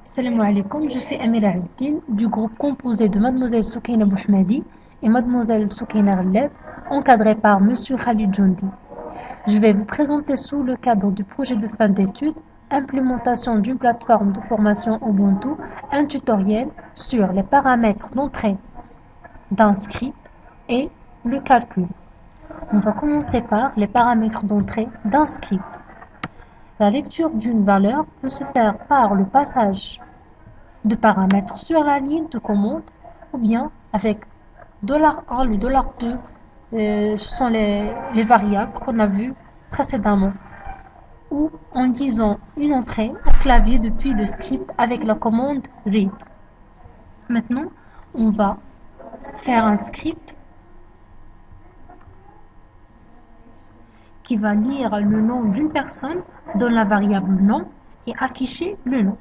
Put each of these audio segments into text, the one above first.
Salam alaikum, je suis Amira Azdin du groupe composé de Mademoiselle Soukaina Bouhmadi et Mademoiselle Soukaina Ghalleb, encadré par Monsieur Khalid Joundi. Je vais vous présenter sous le cadre du projet de fin d'études implémentation d'une plateforme de formation Ubuntu un tutoriel sur les paramètres d'entrée d'un script et le calcul. On va commencer par les paramètres d'entrée d'un script. La lecture d'une valeur peut se faire par le passage de paramètres sur la ligne de commande ou bien avec $1, le $2, ce sont les variables qu'on a vues précédemment, ou en disant une entrée au clavier depuis le script avec la commande read. Maintenant, on va faire un script qui va lire le nom d'une personne dans la variable nom et afficher le nom.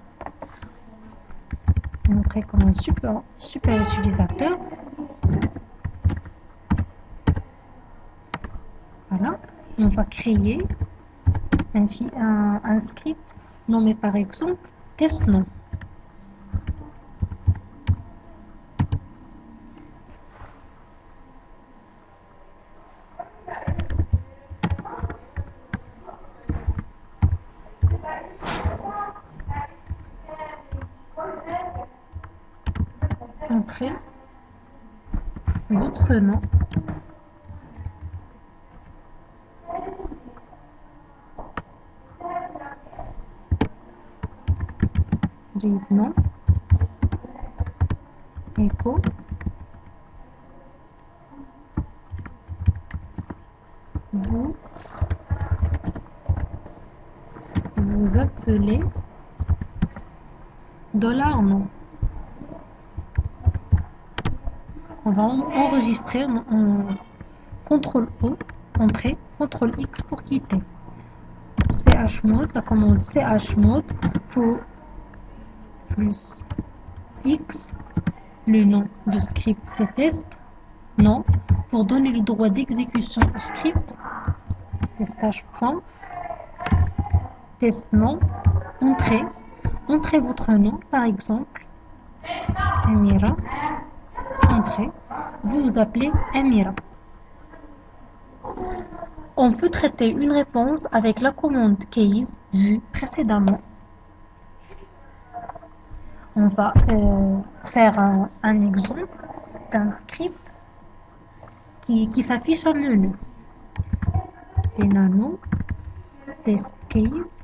Montrer comme un super utilisateur. Voilà, on va créer un script nommé par exemple test nom. Entrez votre nom, read nom, echo, vous vous appelez $nom. On va enregistrer en CTRL O, entrée, CTRL X pour quitter. chmod, la commande chmod pour plus X, le nom du script c'est test, non, pour donner le droit d'exécution au script, testage point, test nom, entrée, entrez votre nom par exemple, Amira, entrée, vous vous appelez Amira. On peut traiter une réponse avec la commande case vue précédemment. On va faire un exemple d'un script qui s'affiche en menu. Nano, test case,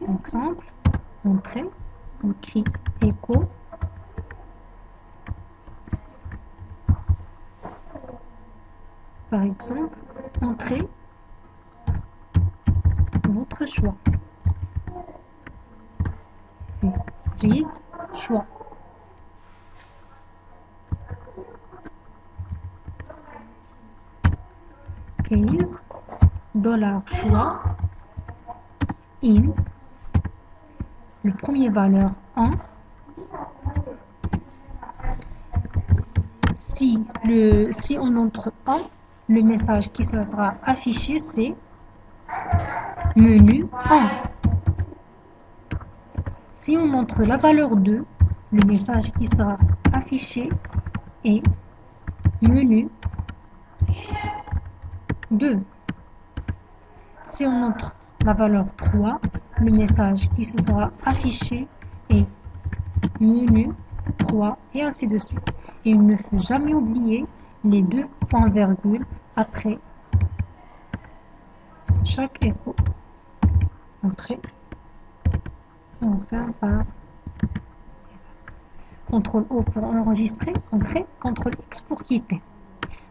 exemple, entrée, on écrit echo, par exemple, entrez votre choix. Read, choix. Case, $choix, in, le premier valeur 1. Si on entre 1, le message qui sera affiché c'est menu 1. Si on entre la valeur 2, le message qui sera affiché est menu 2. Si on entre la valeur 3, le message qui se sera affiché est menu 3 et ainsi de suite. Et il ne faut jamais oublier les deux points-virgules après chaque écho. Entrée. On ferme par CTRL O pour enregistrer, entrée, CTRL X pour quitter.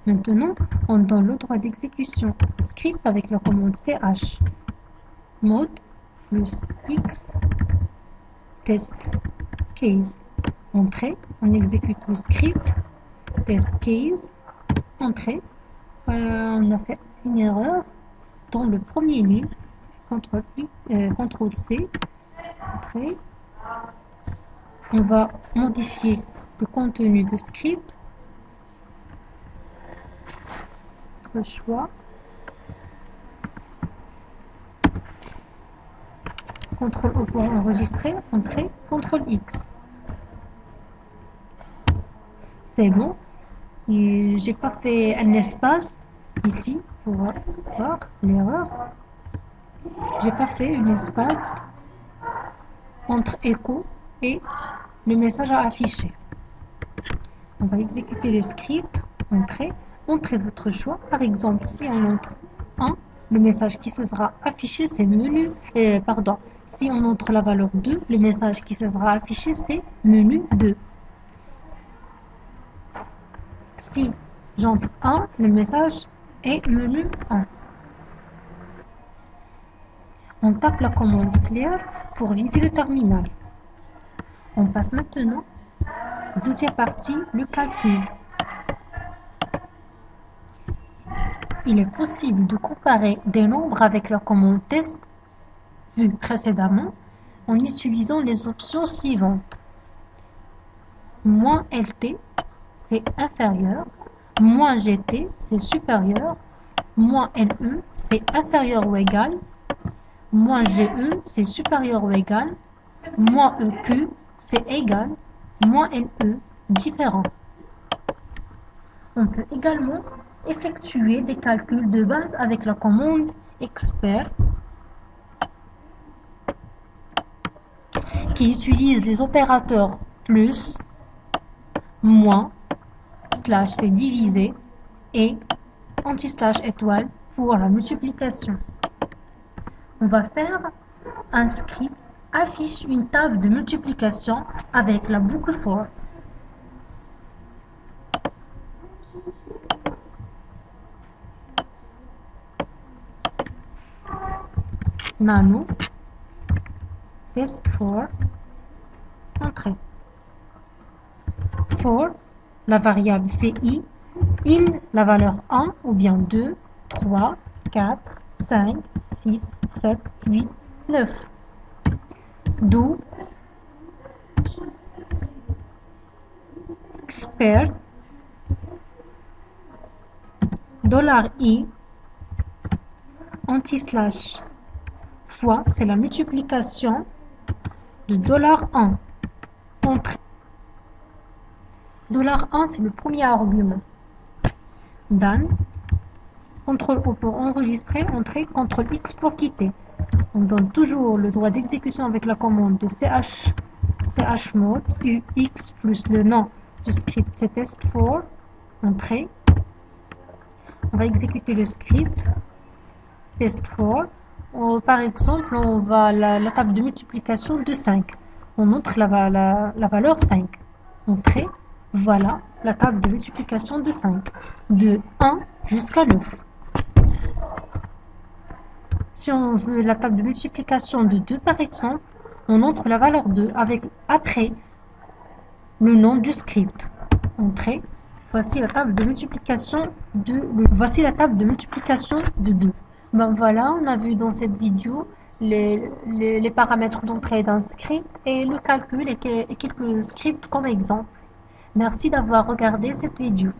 Maintenant, on donne le droit d'exécution au script avec la commande chmod plus X test case. Entrée, on exécute le script, test case, entrée. On a fait une erreur dans le premier ligne, CTRL C, entrée. On va modifier le contenu du script. Notre choix. CTRL O pour enregistrer, entrée, CTRL X. C'est bon. J'ai pas fait un espace ici pour voir l'erreur. J'ai pas fait un espace entre écho et le message à afficher. On va exécuter le script, entrez votre choix. Par exemple, si on entre 1, le message qui se sera affiché, c'est menu, si on entre la valeur 2, le message qui se sera affiché, c'est menu 2. Si j'entre 1, le message est menu 1. On tape la commande clear pour vider le terminal. On passe maintenant à la deuxième partie, le calcul. Il est possible de comparer des nombres avec la commande test vue précédemment en utilisant les options suivantes. Moins LT, c'est inférieur. Moins GT, c'est supérieur. Moins LE, c'est inférieur ou égal. Moins GE, c'est supérieur ou égal. Moins EQ, c'est égal. Moins LE, différent. On peut également effectuer des calculs de base avec la commande expert qui utilise les opérateurs plus, moins, slash c'est divisé et anti-slash étoile pour la multiplication. On va faire un script affiche une table de multiplication avec la boucle for. Nano test for entrée. For la variable c'est i, in la valeur 1 ou bien 2, 3, 4, 5, 6, 7, 8, 9. Do expert $i anti-slash fois, c'est la multiplication de $1. Entrée. $1, c'est le premier argument. Done. CTRL-O pour enregistrer, entrer, CTRL-X pour quitter. On donne toujours le droit d'exécution avec la commande de chmod UX plus le nom du script, c'est test4, entrée. On va exécuter le script test4. Par exemple, on va la table de multiplication de 5. On entre la valeur 5. Entrée. Voilà la table de multiplication de 5. De 1 jusqu'à 9. Si on veut la table de multiplication de 2, par exemple, on entre la valeur 2 après le nom du script. Entrée. Voici la table de multiplication de 2. Ben voilà, on a vu dans cette vidéo les paramètres d'entrée d'un script et le calcul et quelques scripts comme exemple. Merci d'avoir regardé cette vidéo.